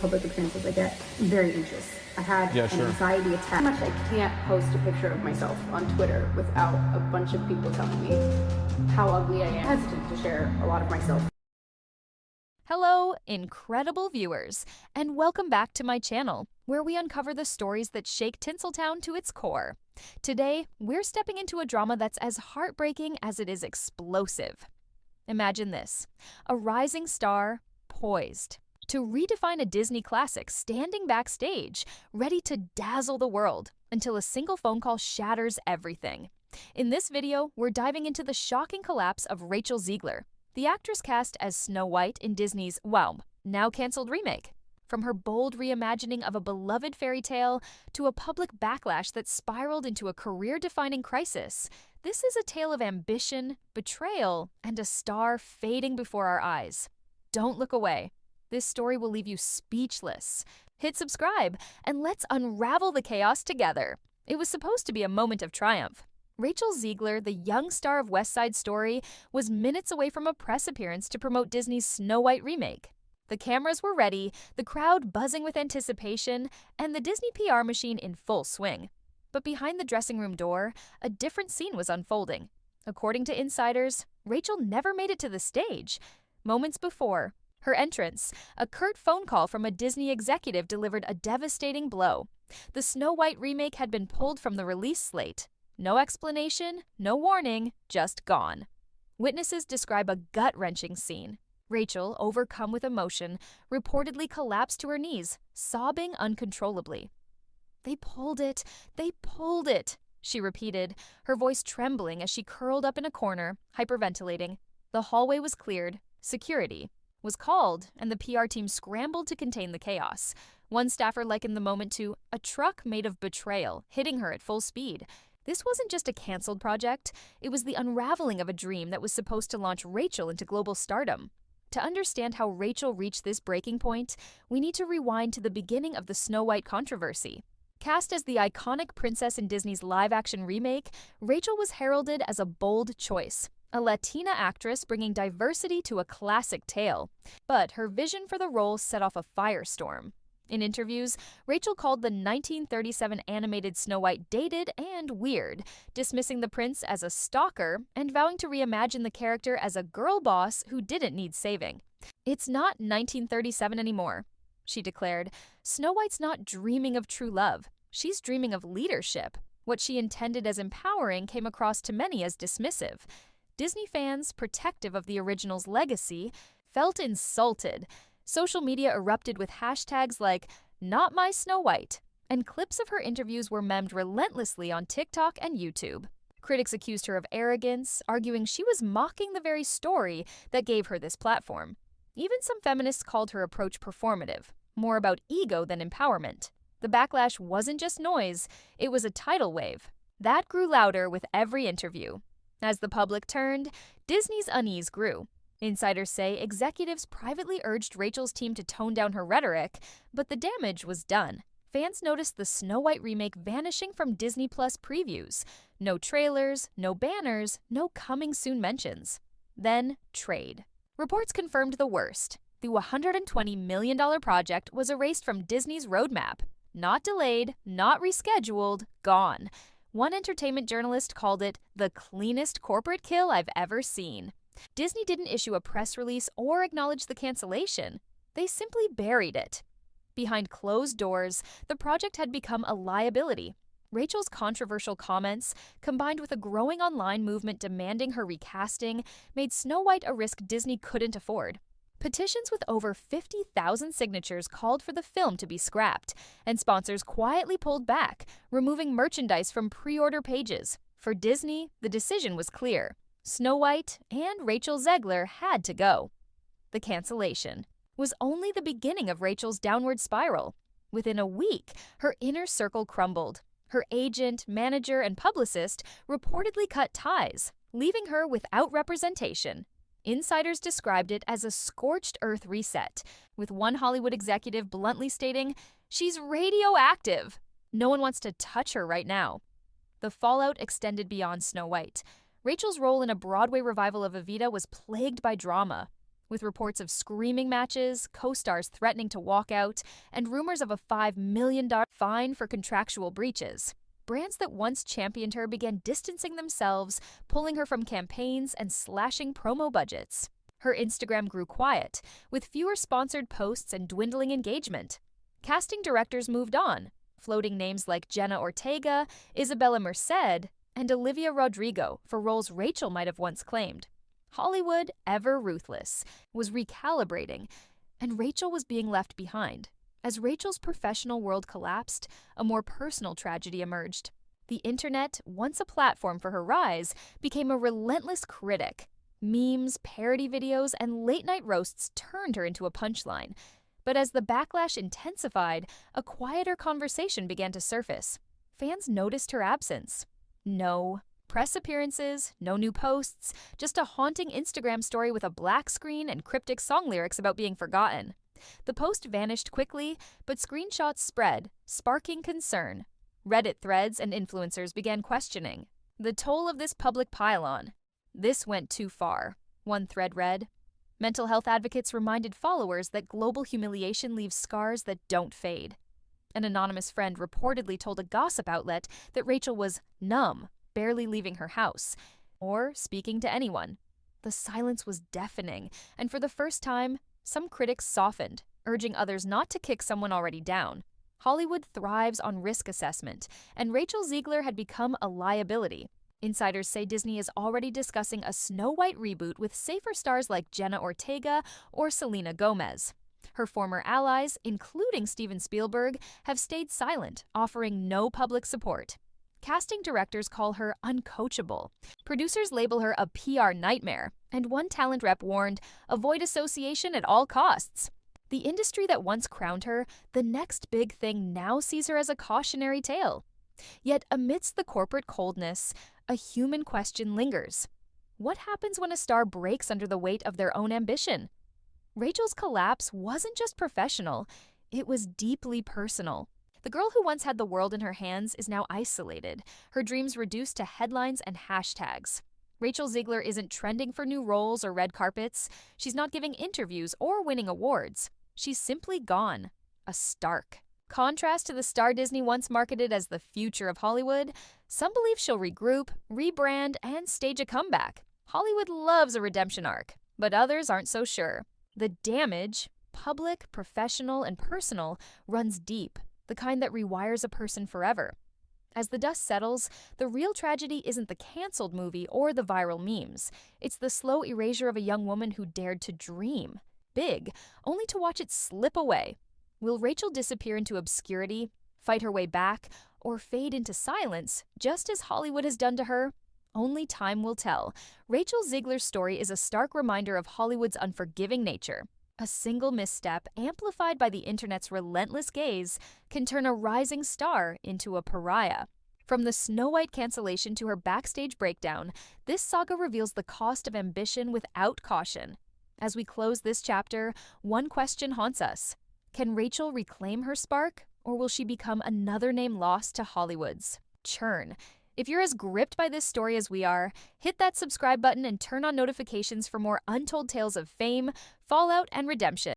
public appearances, I get very anxious. I had an anxiety attack. Pretty much I can't post a picture of myself on Twitter without a bunch of people telling me how ugly I am. I'm hesitant to share a lot of myself. Hello, incredible viewers, and welcome back to my channel, where we uncover the stories that shake Tinseltown to its core. Today, we're stepping into a drama that's as heartbreaking as it is explosive. Imagine this: a rising star, poised to redefine a Disney classic, standing backstage, ready to dazzle the world until a single phone call shatters everything. In this video, we're diving into the shocking collapse of Rachel Zegler, the actress cast as Snow White in Disney's, now canceled remake. From her bold reimagining of a beloved fairy tale to a public backlash that spiraled into a career-defining crisis, this is a tale of ambition, betrayal, and a star fading before our eyes. Don't look away. This story will leave you speechless. Hit subscribe, and let's unravel the chaos together. It was supposed to be a moment of triumph. Rachel Zegler, the young star of West Side Story, was minutes away from a press appearance to promote Disney's Snow White remake. The cameras were ready, the crowd buzzing with anticipation, and the Disney PR machine in full swing. But behind the dressing room door, a different scene was unfolding. According to insiders, Rachel never made it to the stage. Moments before her entrance, a curt phone call from a Disney executive delivered a devastating blow. The Snow White remake had been pulled from the release slate. No explanation, no warning, just gone. Witnesses describe a gut-wrenching scene. Rachel, overcome with emotion, reportedly collapsed to her knees, sobbing uncontrollably. They pulled it, she repeated, her voice trembling as she curled up in a corner, hyperventilating. The hallway was cleared, security was called, and the PR team scrambled to contain the chaos. One staffer likened the moment to a truck made of betrayal, hitting her at full speed. This wasn't just a canceled project, it was the unraveling of a dream that was supposed to launch Rachel into global stardom. To understand how Rachel reached this breaking point, we need to rewind to the beginning of the Snow White controversy. Cast as the iconic princess in Disney's live-action remake, Rachel was heralded as a bold choice, a Latina actress bringing diversity to a classic tale. But her vision for the role set off a firestorm. In interviews, Rachel called the 1937 animated Snow White dated and weird, dismissing the prince as a stalker and vowing to reimagine the character as a girl boss who didn't need saving. "It's not 1937 anymore," she declared. "Snow White's not dreaming of true love. She's dreaming of leadership." What she intended as empowering came across to many as dismissive. Disney fans, protective of the original's legacy, felt insulted. Social media erupted with hashtags like "Not My Snow White," and clips of her interviews were memed relentlessly on TikTok and YouTube. Critics accused her of arrogance, arguing she was mocking the very story that gave her this platform. Even some feminists called her approach performative, more about ego than empowerment. The backlash wasn't just noise, it was a tidal wave. That grew louder with every interview. As the public turned, Disney's unease grew. Insiders say executives privately urged Rachel's team to tone down her rhetoric, but the damage was done. Fans noticed the Snow White remake vanishing from Disney Plus previews. No trailers, no banners, no coming soon mentions. Then, trade. Reports confirmed the worst. The $120 million project was erased from Disney's roadmap. Not delayed, not rescheduled, gone. One entertainment journalist called it the cleanest corporate kill I've ever seen. Disney didn't issue a press release or acknowledge the cancellation. They simply buried it. Behind closed doors, the project had become a liability. Rachel's controversial comments, combined with a growing online movement demanding her recasting, made Snow White a risk Disney couldn't afford. Petitions with over 50,000 signatures called for the film to be scrapped, and sponsors quietly pulled back, removing merchandise from pre-order pages. For Disney, the decision was clear. Snow White and Rachel Zegler had to go. The cancellation was only the beginning of Rachel's downward spiral. Within a week, her inner circle crumbled. Her agent, manager, and publicist reportedly cut ties, leaving her without representation. Insiders described it as a scorched earth reset, with one Hollywood executive bluntly stating, "She's radioactive. No one wants to touch her right now." The fallout extended beyond Snow White. Rachel's role in a Broadway revival of Evita was plagued by drama. with reports of screaming matches, co-stars threatening to walk out, and rumors of a $5 million fine for contractual breaches. Brands that once championed her began distancing themselves, pulling her from campaigns and slashing promo budgets. Her Instagram grew quiet, with fewer sponsored posts and dwindling engagement. Casting directors moved on, floating names like Jenna Ortega, Isabella Merced, and Olivia Rodrigo for roles Rachel might have once claimed. Hollywood, ever ruthless, was recalibrating, and Rachel was being left behind. As Rachel's professional world collapsed, a more personal tragedy emerged. The internet, once a platform for her rise, became a relentless critic. Memes, parody videos, and late-night roasts turned her into a punchline. But as the backlash intensified, a quieter conversation began to surface. Fans noticed her absence. No press appearances, no new posts, just a haunting Instagram story with a black screen and cryptic song lyrics about being forgotten. The post vanished quickly, but screenshots spread, sparking concern. Reddit threads and influencers began questioning the toll of this public pile-on. This went too far. One thread read, "Mental health advocates reminded followers that global humiliation leaves scars that don't fade." An anonymous friend reportedly told a gossip outlet that Rachel was numb, barely leaving her house, or speaking to anyone. The silence was deafening, and for the first time, some critics softened, urging others not to kick someone already down. Hollywood thrives on risk assessment, and Rachel Zegler had become a liability. Insiders say Disney is already discussing a Snow White reboot with safer stars like Jenna Ortega or Selena Gomez. Her former allies, including Steven Spielberg, have stayed silent, offering no public support. Casting directors call her uncoachable. Producers label her a PR nightmare, and one talent rep warned, "Avoid association at all costs." The industry that once crowned her, the next big thing now sees her as a cautionary tale. Yet amidst the corporate coldness, a human question lingers. What happens when a star breaks under the weight of their own ambition? Rachel's collapse wasn't just professional, it was deeply personal. The girl who once had the world in her hands is now isolated, her dreams reduced to headlines and hashtags. Rachel Zegler isn't trending for new roles or red carpets. She's not giving interviews or winning awards. She's simply gone. A stark contrast to the star Disney once marketed as the future of Hollywood. Some believe she'll regroup, rebrand, and stage a comeback. Hollywood loves a redemption arc, but others aren't so sure. The damage, public, professional, and personal, runs deep, the kind that rewires a person forever. As the dust settles, the real tragedy isn't the canceled movie or the viral memes. It's the slow erasure of a young woman who dared to dream big, only to watch it slip away. Will Rachel disappear into obscurity, fight her way back, or fade into silence, just as Hollywood has done to her? Only time will tell. Rachel Zegler's story is a stark reminder of Hollywood's unforgiving nature. A single misstep, amplified by the internet's relentless gaze, can turn a rising star into a pariah. From the Snow White cancellation to her backstage breakdown, this saga reveals the cost of ambition without caution. As we close this chapter, one question haunts us. Can Rachel reclaim her spark, or will she become another name lost to Hollywood's churn? If you're as gripped by this story as we are, hit that subscribe button and turn on notifications for more untold tales of fame, fallout, and redemption.